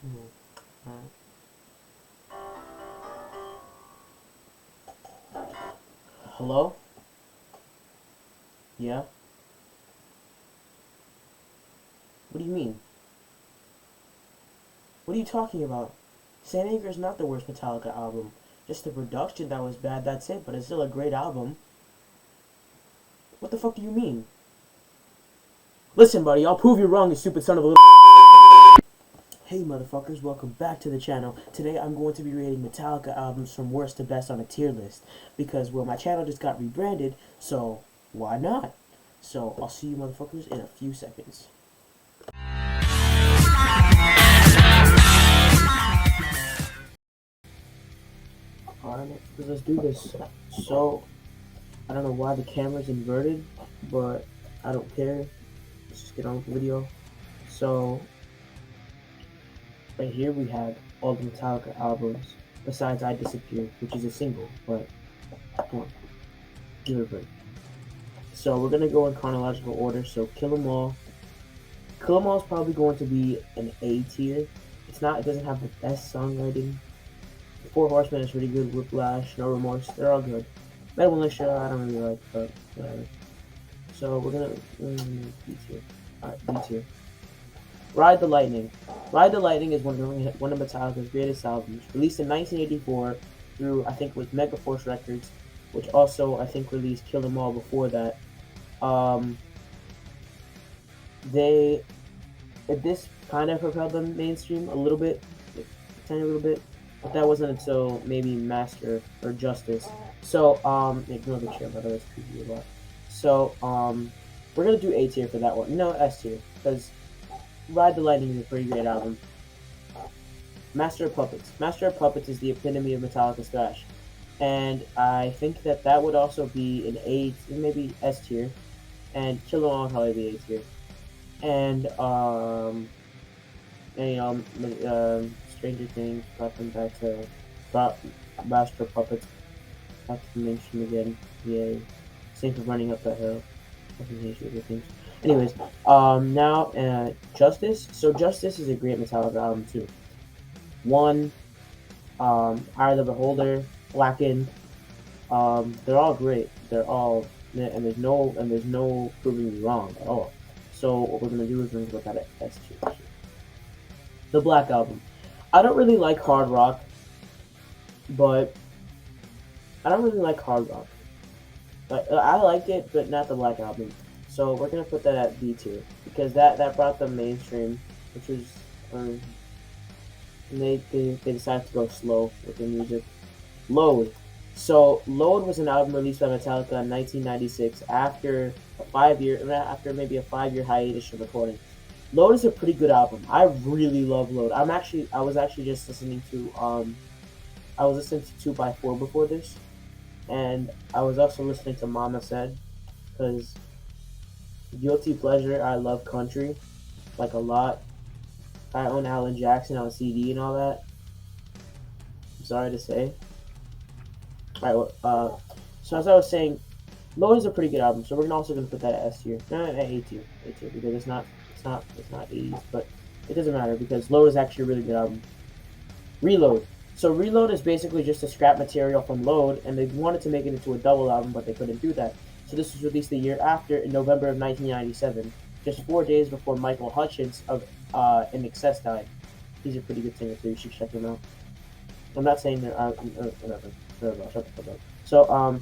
Alright. Hello? Yeah? What do you mean? What are you talking about? Saint Anger is not the worst Metallica album. Just the production that was bad, that's it, but it's still a great album. What the fuck do you mean? Listen, buddy, I'll prove you wrong, you stupid son of a little. Hey motherfuckers, welcome back to the channel. Today I'm going to be rating Metallica albums from worst to best on a tier list. Because, well, my channel just got rebranded, so why not? So, I'll see you motherfuckers in a few seconds. Alright, let's do this. So, I don't know why the camera's inverted, but I don't care. Let's just get on with the video. So, right here we have all the Metallica albums, besides I Disappear, which is a single, but come on, give it a break. So we're gonna go in chronological order. So Kill 'Em All. Kill 'Em All is probably going to be an A tier. It doesn't have the best songwriting. Four Horsemen is really good. Whiplash, No Remorse, they're all good. Metal Militia, I don't really like, but whatever. So we're gonna B tier. Alright, B tier. Ride the Lightning. Ride the Lightning is one of Metallica's greatest albums, released in 1984 through, I think, with Megaforce Records, which also I think released Kill 'Em All before that. This kind of propelled them mainstream a little bit, a tiny little bit, but that wasn't until maybe Master or Justice. So ignore the chair, by the way, it's creepy a lot. So we're gonna do A tier for that one. No, S tier, because Ride the Lightning is a pretty great album. Master of Puppets. Master of Puppets is the epitome of Metallica's thrash. And I think that would also be an A, maybe S tier. And Kill 'Em All would probably be A tier. And Stranger Things brought them back to, Master of Puppets back to the mainstream again. Yay. Same for Running Up That Hill. Fucking hate Stranger Things. Anyways, now Justice. So Justice is a great Metallica album too. One, Eye of the Beholder, Blackened. They're all great. They're all, and there's no proving me wrong at all. So what we're gonna do is we're gonna look at it as two. The Black Album. I don't really like hard rock, but I don't really like hard rock. But I like it, but not the Black Album. So we're gonna put that at B tier because that brought them mainstream, which was they decided to go slow with their music. Load. So Load was an album released by Metallica in 1996 after maybe a 5-year hiatus from recording. Load is a pretty good album. I really love Load. I was actually just listening to 2x4 before this, and I was also listening to Mama Said, because guilty pleasure, I love country, like a lot. I own Alan Jackson on CD and all that. I'm sorry to say. Alright, so as I was saying, Load is a pretty good album, so we're also gonna put that at S tier. No, at A tier, because it's not 80s, but it doesn't matter because Load is actually a really good album. Reload. So Reload is basically just a scrap material from Load, and they wanted to make it into a double album, but they couldn't do that. So this was released the year after, in November of 1997, just 4 days before Michael Hutchence of In Excess died. He's a pretty good singer too. You should check him out. I'm not saying that. Whatever. Shut the fuck up. So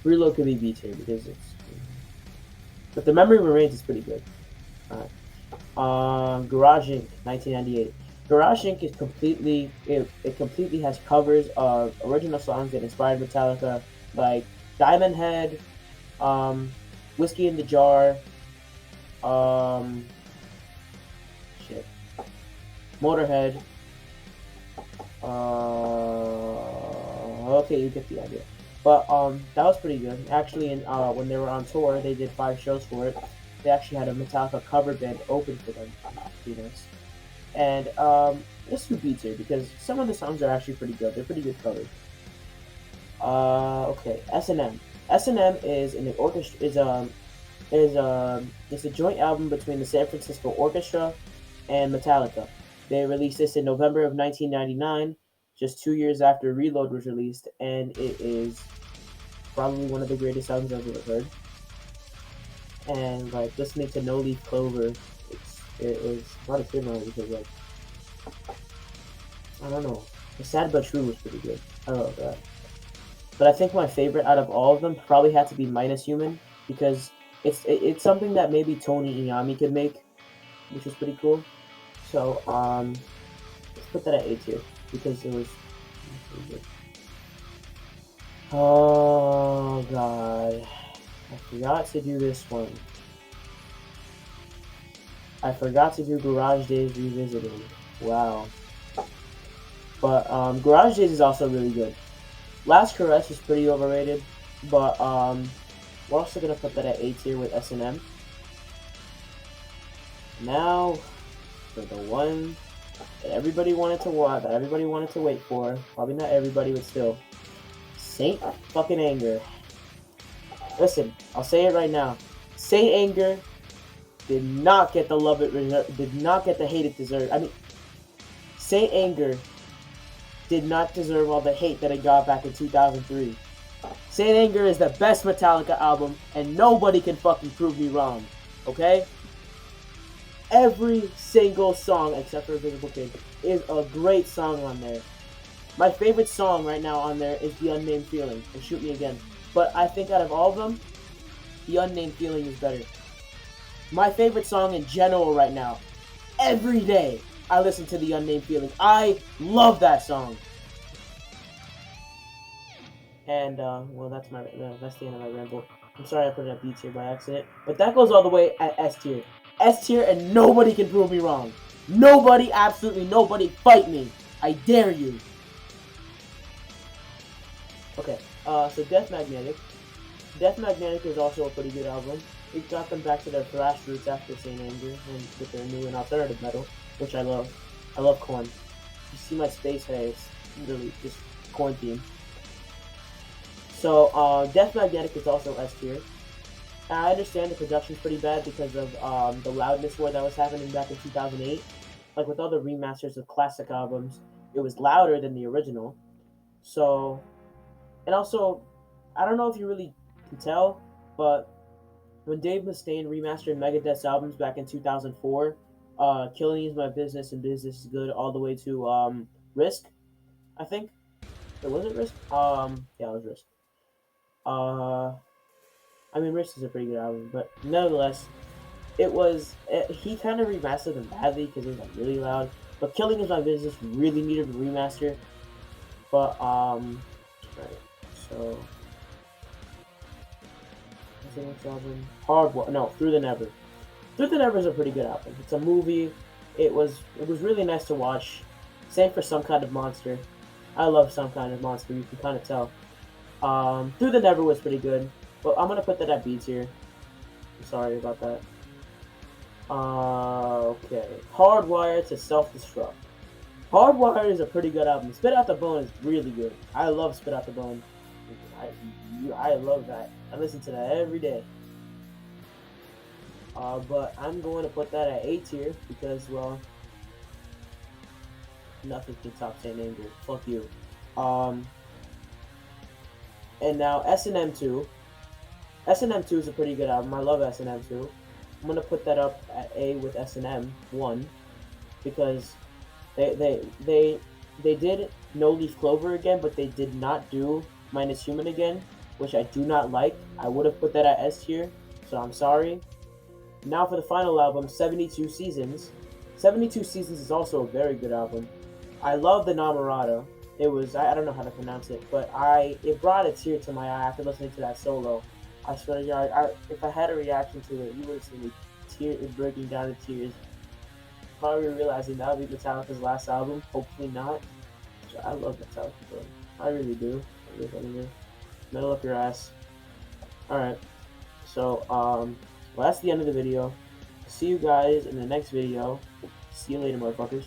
Reload could be B tier because it's. But The Memory Remains is pretty good. Alright. Garage Inc. 1998. Garage Inc. is completely has covers of original songs that inspired Metallica, like Diamond Head, Whiskey in the Jar, Motorhead. Okay, you get the idea. But that was pretty good. Actually, when they were on tour, they did 5 shows for it. They actually had a Metallica cover band open for them. And let's do B tier because some of the songs are actually pretty good. They're pretty good covers. Okay, S&M. S&M is an orchestra. It's a joint album between the San Francisco Orchestra and Metallica. They released this in November of 1999, just 2 years after Reload was released, and it is probably one of the greatest albums I've ever heard. And like listening to No Leaf Clover, it was not a kid because like I don't know, The Sad But True was pretty good. I love that. But I think my favorite out of all of them probably had to be Minus Human because it's something that maybe Tony Iyami could make, which is pretty cool. So let's put that at A tier because it was pretty good. Oh god, I forgot to do this one. I forgot to do Garage Days Revisited. Wow. But Garage Days is also really good. Last Caress is pretty overrated, but we're also gonna put that at A tier with S&M. Now for the one that everybody wanted to watch, that everybody wanted to wait for. Probably not everybody, but still. Saint fucking Anger. Listen, I'll say it right now. Saint Anger did not get the love it deserved. Did not get the hate it deserved. I mean, Saint Anger did not deserve all the hate that it got back in 2003. Saint Anger is the best Metallica album, and nobody can fucking prove me wrong. Okay? Every single song, except for Invisible Kid, is a great song on there. My favorite song right now on there is The Unnamed Feeling, and Shoot Me Again. But I think out of all of them, The Unnamed Feeling is better. My favorite song in general right now, every day, I listen to The Unnamed Feeling. I love that song. And, well, that's the end of my ramble. I'm sorry I put it at B tier by accident. But that goes all the way at S tier. S tier, and nobody can prove me wrong. Nobody, absolutely nobody, fight me. I dare you. Okay, so Death Magnetic. Death Magnetic is also a pretty good album. It got them back to their thrash roots after Saint Anger, and with their new and alternative metal, which I love. I love Korn. You see my spacehey, it's really just Korn theme. So, Death Magnetic is also S tier. I understand the production's pretty bad because of the loudness war that was happening back in 2008. Like with all the remasters of classic albums, it was louder than the original. So, and also, I don't know if you really can tell, but when Dave Mustaine remastered Megadeth's albums back in 2004, Killing Is My Business and Business Is Good all the way to Risk, I think. Or was it Risk? Yeah, it was Risk. I mean, Risk is a pretty good album, but nonetheless, he kind of remastered them badly because it was like really loud. But Killing Is My Business really needed a remaster. But right, so Through the Never. Through the Never is a pretty good album. It's a movie. It was really nice to watch. Same for Some Kind of Monster. I love Some Kind of Monster. You can kind of tell. Through the Never was pretty good, but I'm gonna put that at B tier. I'm sorry about that. Okay. Hardwired to Self-Destruct. Hardwired is a pretty good album. Spit Out the Bone is really good. I love Spit Out the Bone. I love that. I listen to that every day. But I'm going to put that at A tier because, well, nothing can top Saint Anger. Fuck you. And now S&M 2. S&M 2 is a pretty good album. I love S&M 2. I'm gonna put that up at A with S&M 1 because they did No Leaf Clover again, but they did not do Minus Human again, which I do not like. I would have put that at S tier, so I'm sorry. Now for the final album, 72 Seasons. 72 Seasons is also a very good album. I love the Namorado. It was, I don't know how to pronounce it, but it brought a tear to my eye after listening to that solo. I swear to God, if I had a reaction to it, you would have seen me breaking down in tears. Probably realizing that would be Metallica's last album. Hopefully not. I love Metallica, bro. I really do. Metal up your ass. Alright. So, well, that's the end of the video. See you guys in the next video. See you later, motherfuckers.